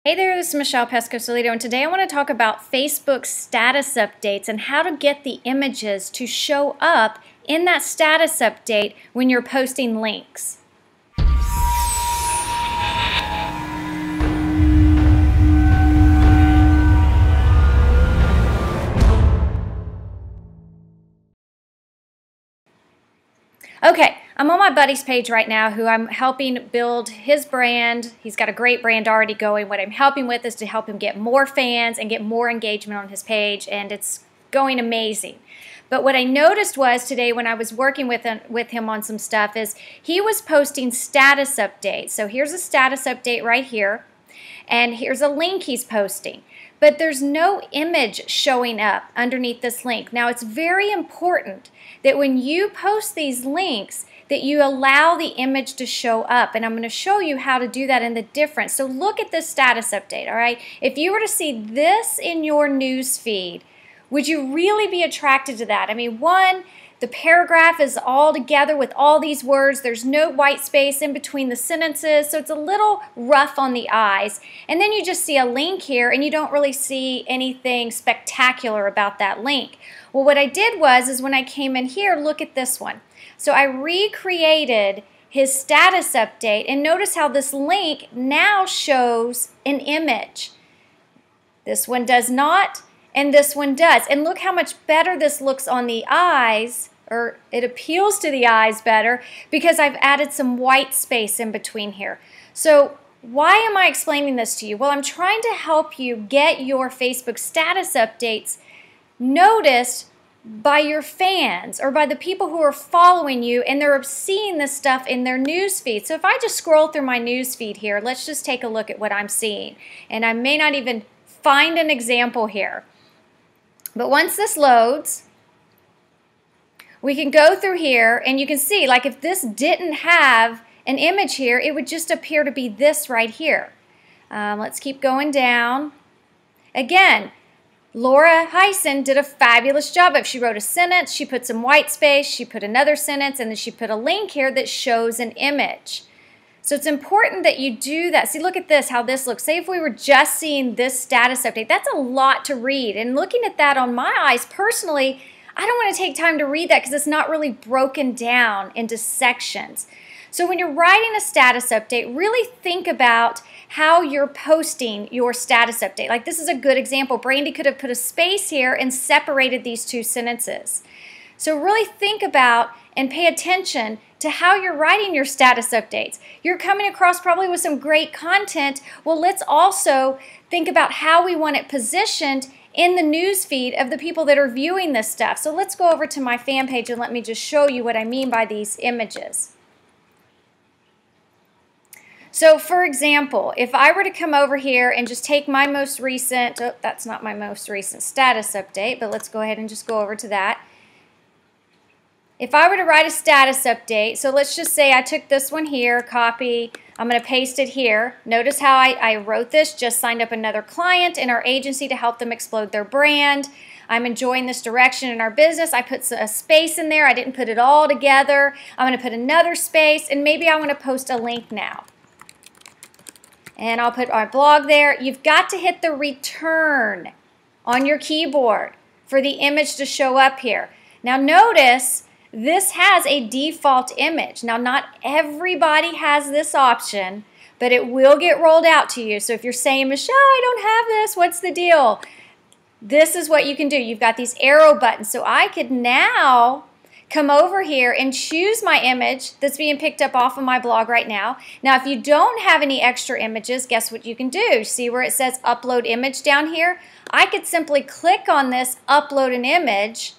Hey there, this is Michelle Pesco-Solido, and today I want to talk about Facebook status updates and how to get the images to show up in that status update when you're posting links. Okay, I'm on my buddy's page right now who I'm helping build his brand. He's got a great brand already going. What I'm helping with is to help him get more fans and get more engagement on his page, and it's going amazing. But what I noticed was today when I was working with him on some stuff is he was posting status updates. So here's a status update right here, and here's a link he's posting. But there's no image showing up underneath this link. Now, it's very important that when you post these links that you allow the image to show up. And I'm going to show you how to do that and the difference. So look at this status update, all right? If you were to see this in your news feed, would you really be attracted to that? I mean, one, the paragraph is all together with all these words. There's no white space in between the sentences, so it's a little rough on the eyes. And then you just see a link here, and you don't really see anything spectacular about that link. Well, what I did is when I came in here, look at this one. So I recreated his status update, and notice how this link now shows an image. This one does not, and this one does. And look how much better this looks on the eyes, or it appeals to the eyes better, because I've added some white space in between here. So why am I explaining this to you? Well, I'm trying to help you get your Facebook status updates noticed by your fans or by the people who are following you, and they're seeing this stuff in their news feed. So if I just scroll through my news feed here, let's just take a look at what I'm seeing. And I may not even find an example here. But once this loads, we can go through here and you can see, like, if this didn't have an image here, it would just appear to be this right here. Let's keep going down. Again, Laura Hyson did a fabulous job. If she wrote a sentence, she put some white space, she put another sentence, and then she put a link here that shows an image. So it's important that you do that. See, look at this, how this looks. Say if we were just seeing this status update, that's a lot to read. And looking at that on my eyes, personally, I don't want to take time to read that because it's not really broken down into sections. So when you're writing a status update, really think about how you're posting your status update. Like, this is a good example. Brandy could have put a space here and separated these two sentences. So really think about and pay attention to how you're writing your status updates. You're coming across probably with some great content. Well, let's also think about how we want it positioned in the news feed of the people that are viewing this stuff. So let's go over to my fan page and let me just show you what I mean by these images. So for example, if I were to come over here and just take my most recent, oh, that's not my most recent status update, but let's go ahead and just go over to that. If I were to write a status update, so let's just say I took this one here, copy, I'm going to paste it here. Notice how I wrote this, just signed up another client in our agency to help them explode their brand. I'm enjoying this direction in our business. I put a space in there. I didn't put it all together. I'm going to put another space, and maybe I want to post a link now. And I'll put our blog there. You've got to hit the return on your keyboard for the image to show up here. Now notice, this has a default image. Now, not everybody has this option, but it will get rolled out to you. So if you're saying, Michelle, I don't have this, what's the deal? This is what you can do. You've got these arrow buttons. So I could now come over here and choose my image that's being picked up off of my blog right now. Now, if you don't have any extra images, guess what you can do? See where it says upload image down here? I could simply click on this, upload an image,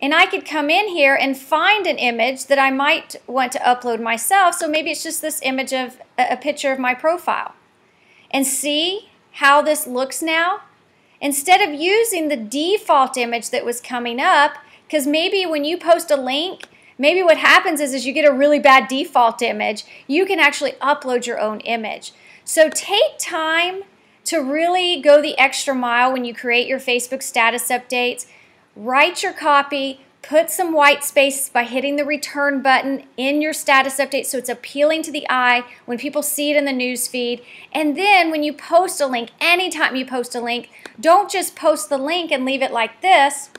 and I could come in here and find an image that I might want to upload myself. So maybe it's just this image of a picture of my profile. And see how this looks now? Instead of using the default image that was coming up, because maybe when you post a link, maybe what happens is you get a really bad default image. You can actually upload your own image. So take time to really go the extra mile when you create your Facebook status updates. Write your copy, Put some white space by hitting the return button in your status update so it's appealing to the eye when people see it in the news feed. And then when you post a link, anytime you post a link, don't just post the link and leave it like this.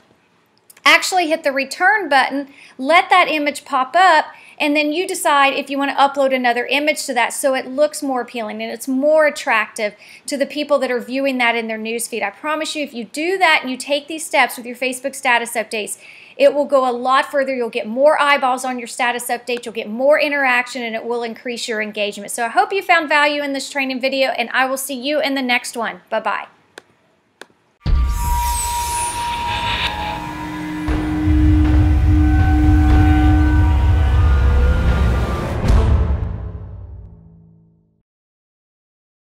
Actually hit the return button, let that image pop up, and then you decide if you want to upload another image to that so it looks more appealing and it's more attractive to the people that are viewing that in their newsfeed. I promise you, if you do that and you take these steps with your Facebook status updates, it will go a lot further. You'll get more eyeballs on your status update, you'll get more interaction, and it will increase your engagement. So I hope you found value in this training video, and I will see you in the next one. Bye-bye.